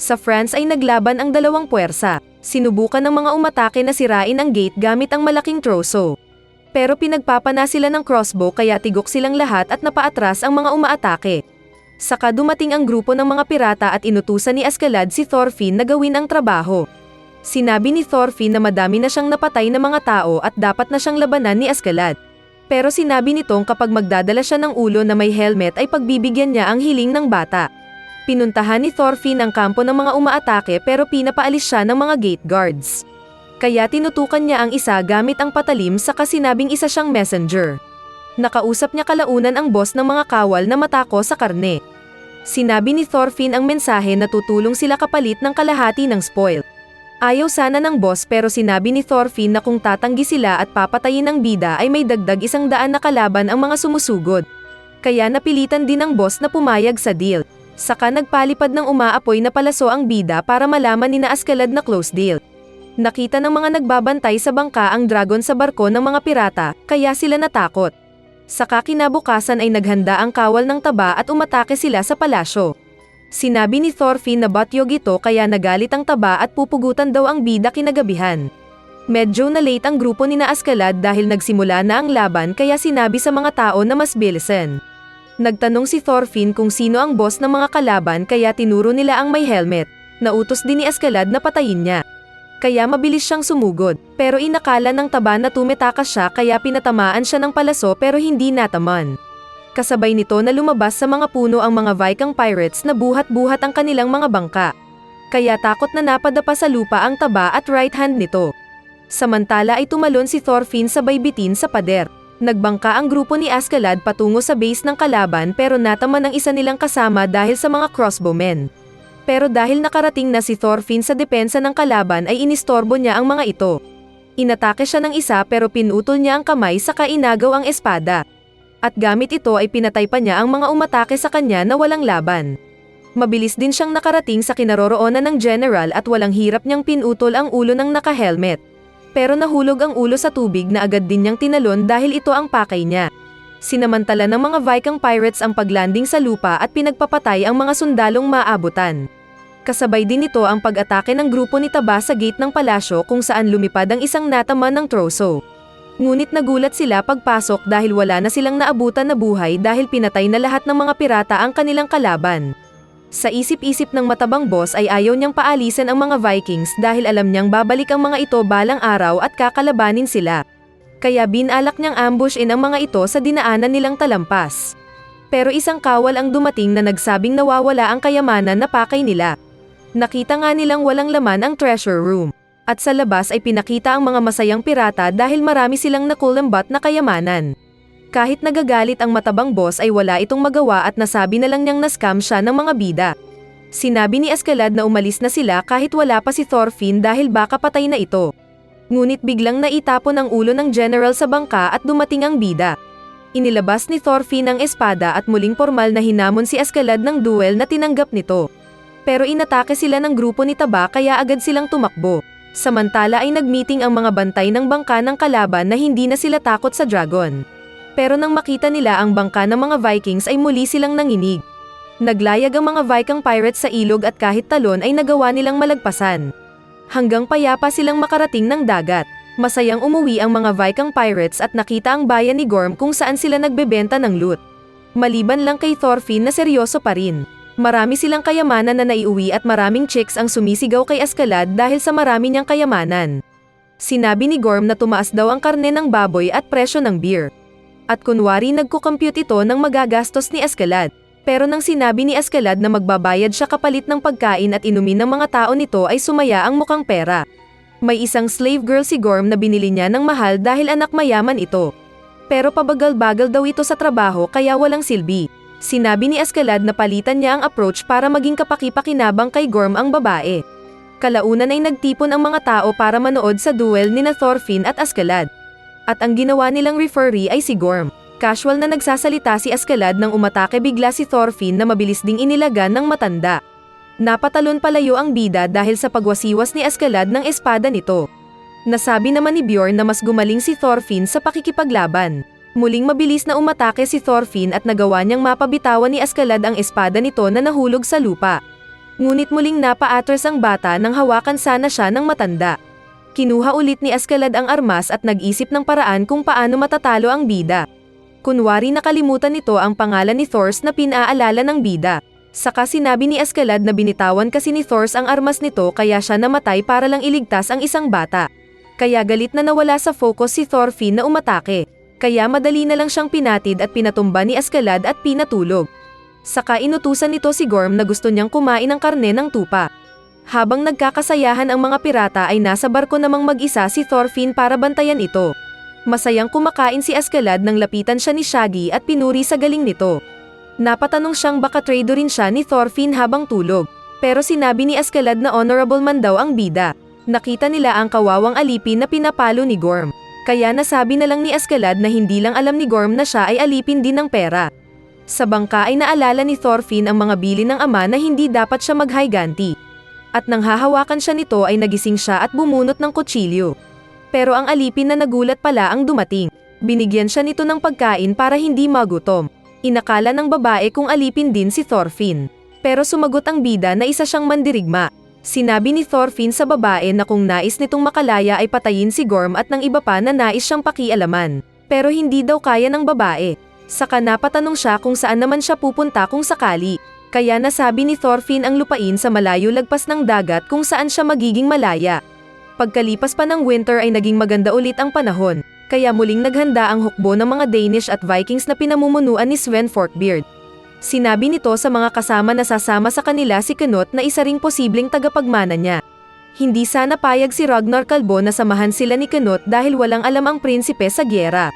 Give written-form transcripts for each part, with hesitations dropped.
Sa France ay naglaban ang dalawang puwersa. Sinubukan ng mga umatake na sirain ang gate gamit ang malaking troso. Pero pinagpapana sila ng crossbow kaya tigok silang lahat at napaatras ang mga umaatake. Saka dumating ang grupo ng mga pirata at inutusan ni Askeladd si Thorfinn na gawin ang trabaho. Sinabi ni Thorfinn na madami na siyang napatay na mga tao at dapat na siyang labanan ni Askeladd. Pero sinabi nitong kapag magdadala siya ng ulo na may helmet ay pagbibigyan niya ang hiling ng bata. Pinuntahan ni Thorfinn ang kampo ng mga umaatake pero pinapaalis siya ng mga gate guards. Kaya tinutukan niya ang isa gamit ang patalim saka sinabing isa siyang messenger. Nakausap niya kalaunan ang boss ng mga kawal na matako sa karne. Sinabi ni Thorfinn ang mensahe na tutulong sila kapalit ng kalahati ng spoil. Ayaw sana ng boss pero sinabi ni Thorfinn na kung tatanggi sila at papatayin ang bida ay may dagdag 100 na kalaban ang mga sumusugod. Kaya napilitan din ng boss na pumayag sa deal. Saka nagpalipad ng umaapoy na palaso ang bida para malaman ni Askeladd na close deal. Nakita ng mga nagbabantay sa bangka ang dragon sa barko ng mga pirata, kaya sila natakot. Saka kinabukasan ay naghanda ang kawal ng taba at umatake sila sa palasyo. Sinabi ni Thorfinn na batyog ito kaya nagalit ang taba at pupugutan daw ang bida kinagabihan. Medyo na late ang grupo ni Askeladd dahil nagsimula na ang laban kaya sinabi sa mga tao na mas bilisan. Nagtanong si Thorfinn kung sino ang boss ng mga kalaban kaya tinuro nila ang may helmet. Nautos din ni Askeladd na patayin niya. Kaya mabilis siyang sumugod, pero inakala ng taba na tumetakas siya kaya pinatamaan siya ng palaso pero hindi nataman. Kasabay nito na lumabas sa mga puno ang mga Viking pirates na buhat-buhat ang kanilang mga bangka. Kaya takot na napadapa sa lupa ang taba at right hand nito. Samantala ay tumalon si Thorfinn sabay bitin sa pader. Nagbangka ang grupo ni Askeladd patungo sa base ng kalaban pero nataman ang isa nilang kasama dahil sa mga crossbowmen. Pero dahil nakarating na si Thorfinn sa depensa ng kalaban ay inistorbo niya ang mga ito. Inatake siya ng isa pero pinutol niya ang kamay saka inagaw ang espada. At gamit ito ay pinatay pa niya ang mga umatake sa kanya na walang laban. Mabilis din siyang nakarating sa kinaroroonan ng general at walang hirap niyang pinutol ang ulo ng naka-helmet. Pero nahulog ang ulo sa tubig na agad din niyang tinalon dahil ito ang pakay niya. Sinamantala ng mga Viking pirates ang paglanding sa lupa at pinagpapatay ang mga sundalong maabutan. Kasabay din nito ang pag-atake ng grupo ni Taba sa gate ng palasyo kung saan lumipad ang isang nataman ng troso. Ngunit nagulat sila pagpasok dahil wala na silang naabutan na buhay dahil pinatay na lahat ng mga pirata ang kanilang kalaban. Sa isip-isip ng matabang boss ay ayaw niyang paalisan ang mga Vikings dahil alam niyang babalik ang mga ito balang araw at kakalabanin sila. Kaya binalak niyang ambush-in ang mga ito sa dinaanan nilang talampas. Pero isang kawal ang dumating na nagsabing nawawala ang kayamanan na pakay nila. Nakita nga nilang walang laman ang treasure room. At sa labas ay pinakita ang mga masayang pirata dahil marami silang nakulambat na kayamanan. Kahit nagagalit ang matabang boss ay wala itong magawa at nasabi na lang niyang na-scam siya ng mga bida. Sinabi ni Askeladd na umalis na sila kahit wala pa si Thorfinn dahil baka patay na ito. Ngunit biglang naitapon ang ulo ng general sa bangka at dumating ang bida. Inilabas ni Thorfinn ang espada at muling formal na hinamon si Askeladd ng duel na tinanggap nito. Pero inatake sila ng grupo ni Taba kaya agad silang tumakbo. Samantala ay nagmeeting ang mga bantay ng bangka ng kalaban na hindi na sila takot sa dragon. Pero nang makita nila ang bangka ng mga Vikings ay muli silang nanginig. Naglayag ang mga Viking pirates sa ilog at kahit talon ay nagawa nilang malagpasan. Hanggang payapa silang makarating ng dagat. Masayang umuwi ang mga Viking pirates at nakita ang bayan ni Gorm kung saan sila nagbebenta ng loot. Maliban lang kay Thorfinn na seryoso pa rin. Marami silang kayamanan na naiuwi at maraming chicks ang sumisigaw kay Askeladd dahil sa marami niyang kayamanan. Sinabi ni Gorm na tumaas daw ang karne ng baboy at presyo ng beer. At kunwari nagkukompute ito ng magagastos ni Askeladd. Pero nang sinabi ni Askeladd na magbabayad siya kapalit ng pagkain at inumin ng mga tao nito ay sumaya ang mukhang pera. May isang slave girl si Gorm na binili niya ng mahal dahil anak mayaman ito. Pero pabagal-bagal daw ito sa trabaho kaya walang silbi. Sinabi ni Askeladd na palitan niya ang approach para maging kapaki-pakinabang kay Gorm ang babae. Kalaunan ay nagtipon ang mga tao para manood sa duel ni Thorfinn at Askeladd. At ang ginawa nilang referee ay si Gorm. Casual na nagsasalita si Askeladd nang umatake bigla si Thorfinn na mabilis ding inilagan ng matanda. Napatalon palayo ang bida dahil sa pagwasiwas ni Askeladd ng espada nito. Nasabi naman ni Bjorn na mas gumaling si Thorfinn sa pakikipaglaban. Muling mabilis na umatake si Thorfinn at nagawa niyang mapabitawan ni Askeladd ang espada nito na nahulog sa lupa. Ngunit muling napaatras ang bata nang hawakan sana siya ng matanda. Kinuha ulit ni Askeladd ang armas at nag-isip ng paraan kung paano matatalo ang bida. Kunwari nakalimutan nito ang pangalan ni Thors na pinaalala ng bida. Saka sinabi ni Askeladd na binitawan kasi ni Thors ang armas nito kaya siya namatay para lang iligtas ang isang bata. Kaya galit na nawala sa focus si Thorfinn na umatake. Kaya madali na lang siyang pinatid at pinatumba ni Askeladd at pinatulog. Saka inutusan nito si Gorm na gusto niyang kumain ng karne ng tupa. Habang nagkakasayahan ang mga pirata ay nasa barko namang mag-isa si Thorfinn para bantayan ito. Masayang kumakain si Askeladd nang lapitan siya ni Shaggy at pinuri sa galing nito. Napatanong siyang baka traidorin siya ni Thorfinn habang tulog. Pero sinabi ni Askeladd na honorable man daw ang bida. Nakita nila ang kawawang alipin na pinapalo ni Gorm. Kaya nasabi na lang ni Askeladd na hindi lang alam ni Gorm na siya ay alipin din ng pera. Sa bangka ay naalala ni Thorfinn ang mga bilin ng ama na hindi dapat siya maghiganti. At nang hahawakan siya nito ay nagising siya at bumunot ng kutsilyo. Pero ang alipin na nagulat pala ang dumating. Binigyan siya nito ng pagkain para hindi magutom. Inakala ng babae kung alipin din si Thorfinn. Pero sumagot ang bida na isa siyang mandirigma. Sinabi ni Thorfinn sa babae na kung nais nitong makalaya ay patayin si Gorm at ng iba pa na nais siyang pakialaman. Pero hindi daw kaya ng babae. Saka napatanong siya kung saan naman siya pupunta kung sakali. Kaya nasabi ni Thorfinn ang lupain sa malayo lagpas ng dagat kung saan siya magiging malaya. Pagkalipas pa ng winter ay naging maganda ulit ang panahon. Kaya muling naghanda ang hukbo ng mga Danish at Vikings na pinamumunuan ni Sven Forkbeard. Sinabi nito sa mga kasama na sasama sa kanila si Knut na isa ring posibleng tagapagmana niya. Hindi sana payag si Ragnar Kalbo na samahan sila ni Knut dahil walang alam ang prinsipe sa gyera.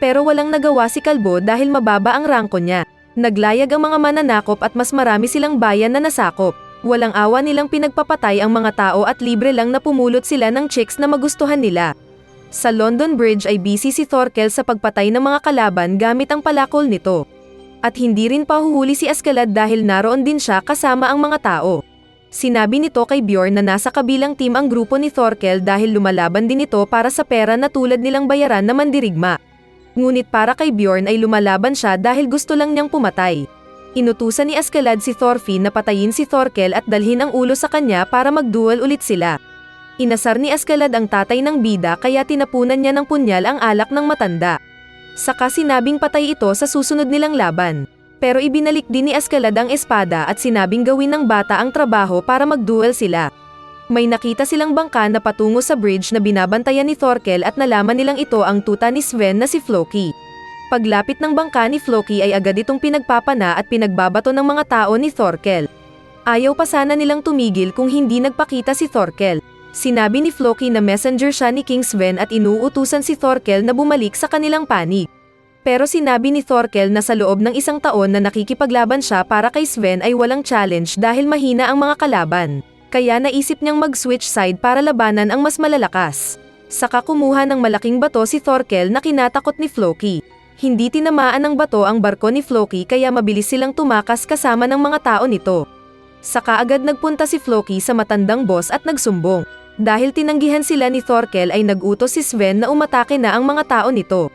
Pero walang nagawa si Kalbo dahil mababa ang rangko niya. Naglayag ang mga mananakop at mas marami silang bayan na nasakop. Walang awa nilang pinagpapatay ang mga tao at libre lang na pumulot sila ng chicks na magustuhan nila. Sa London Bridge ay busy si Thorkel sa pagpatay ng mga kalaban gamit ang palakol nito. At hindi rin pahuhuli si Askeladd dahil naroon din siya kasama ang mga tao. Sinabi nito kay Bjorn na nasa kabilang team ang grupo ni Thorkel dahil lumalaban din ito para sa pera na tulad nilang bayaran na mandirigma. Ngunit para kay Bjorn ay lumalaban siya dahil gusto lang niyang pumatay. Inutusan ni Askeladd si Thorfinn na patayin si Thorkel at dalhin ang ulo sa kanya para magduel ulit sila. Inasar ni Askeladd ang tatay ng bida kaya tinapunan niya ng punyal ang alak ng matanda. Saka sinabing patay ito sa susunod nilang laban. Pero ibinalik din ni Askeladd ang espada at sinabing gawin ng bata ang trabaho para magduel sila. May nakita silang bangka na patungo sa bridge na binabantayan ni Thorkel at nalaman nilang ito ang tuta ni Sven na si Floki. Paglapit ng bangka ni Floki ay agad itong pinagpapana at pinagbabato ng mga tao ni Thorkel. Ayaw pa sana nilang tumigil kung hindi nagpakita si Thorkel. Sinabi ni Floki na messenger siya ni King Sven at inuutusan si Thorkel na bumalik sa kanilang panig. Pero sinabi ni Thorkel na sa loob ng isang taon na nakikipaglaban siya para kay Sven ay walang challenge dahil mahina ang mga kalaban. Kaya naisip niyang mag-switch side para labanan ang mas malalakas. Saka kumuha ng malaking bato si Thorkel na kinatakot ni Floki. Hindi tinamaan ng bato ang barko ni Floki kaya mabilis silang tumakas kasama ng mga tao nito. Saka agad nagpunta si Floki sa matandang boss at nagsumbong. Dahil tinanggihan sila ni Thorkel ay nag-utos si Sven na umatake na ang mga tao nito.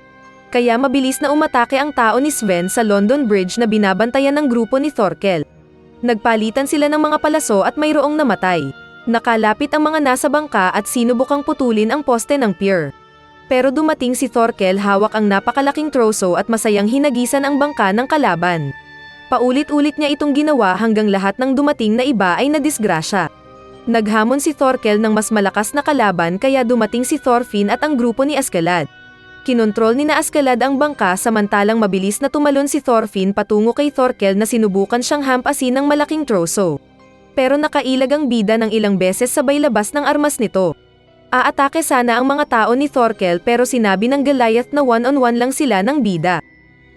Kaya mabilis na umatake ang tao ni Sven sa London Bridge na binabantayan ng grupo ni Thorkel. Nagpalitan sila ng mga palaso at mayroong namatay. Nakalapit ang mga nasa bangka at sinubukang putulin ang poste ng pier. Pero dumating si Thorkel hawak ang napakalaking troso at masayang hinagisan ang bangka ng kalaban. Paulit-ulit niya itong ginawa hanggang lahat ng dumating na iba ay nadisgrasya. Naghamon si Thorkel ng mas malakas na kalaban kaya dumating si Thorfinn at ang grupo ni Askeladd. Kinontrol ni na Askeladd ang bangka samantalang mabilis na tumalon si Thorfinn patungo kay Thorkel na sinubukan siyang hampasin ng malaking troso. Pero nakailag ang bida ng ilang beses sabay labas ng armas nito. Aatake sana ang mga tao ni Thorkel pero sinabi ng Goliath na one-on-one lang sila ng bida.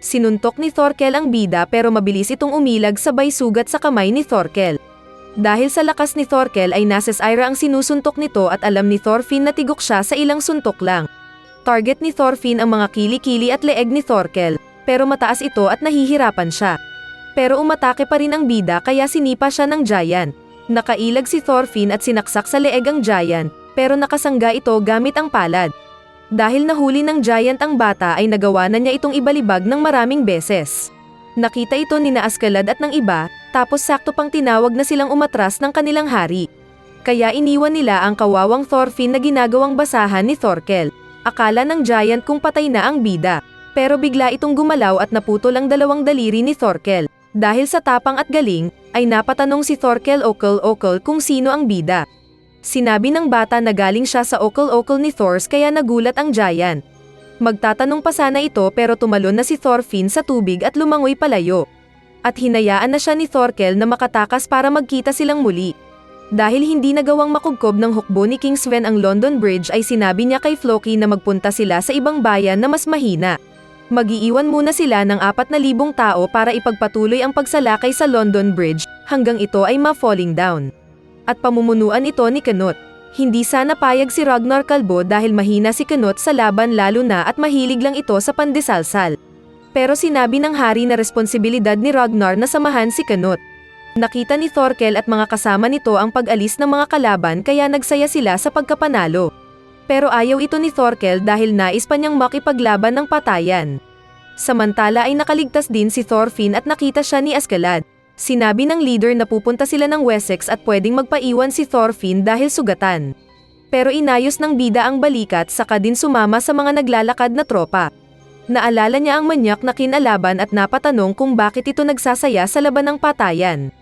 Sinuntok ni Thorkel ang bida pero mabilis itong umilag sabay sugat sa kamay ni Thorkel. Dahil sa lakas ni Thorkel ay nasa Ira ang sinusuntok nito at alam ni Thorfinn na tigok siya sa ilang suntok lang. Target ni Thorfinn ang mga kili-kili at leeg ni Thorkel, pero mataas ito at nahihirapan siya. Pero umatake pa rin ang bida kaya sinipa siya ng giant. Nakailag si Thorfinn at sinaksak sa leeg ang giant, pero nakasangga ito gamit ang palad. Dahil nahuli ng giant ang bata ay nagawa na niya itong ibalibag ng maraming beses. Nakita ito ni Ascalad at ng iba, tapos sakto pang tinawag na silang umatras ng kanilang hari. Kaya iniwan nila ang kawawang Thorfinn na ginagawang basahan ni Thorkel. Akala ng giant kung patay na ang bida. Pero bigla itong gumalaw at naputol ang dalawang daliri ni Thorkel. Dahil sa tapang at galing, ay napatanong si Thorkel Okol kung sino ang bida. Sinabi ng bata na galing siya sa Okol ni Thors kaya nagulat ang giant. Magtatanong pa sana ito pero tumalon na si Thorfinn sa tubig at lumangoy palayo. At hinayaan na siya ni Thorkel na makatakas para magkita silang muli. Dahil hindi nagawang makugkob ng hukbo ni King Sven ang London Bridge ay sinabi niya kay Floki na magpunta sila sa ibang bayan na mas mahina. Mag-iiwan muna sila ng 4,000 tao para ipagpatuloy ang pagsalakay sa London Bridge hanggang ito ay ma-falling down. At pamumunuan ito ni Canute. Hindi sana payag si Ragnar Kalbo dahil mahina si Canute sa laban lalo na at mahilig lang ito sa pandesalsal. Pero sinabi ng hari na responsibilidad ni Ragnar na samahan si Canute. Nakita ni Thorkel at mga kasama nito ang pag-alis ng mga kalaban kaya nagsaya sila sa pagkapanalo. Pero ayaw ito ni Thorkel dahil nais pa niyang makipaglaban ng patayan. Samantala ay nakaligtas din si Thorfinn at nakita siya ni Ascalad. Sinabi ng leader na pupunta sila ng Wessex at pwedeng magpaiwan si Thorfinn dahil sugatan. Pero inayos ng bida ang balikat saka din sumama sa mga naglalakad na tropa. Naalala niya ang manyak na kinalaban at napatanong kung bakit ito nagsasaya sa laban ng patayan.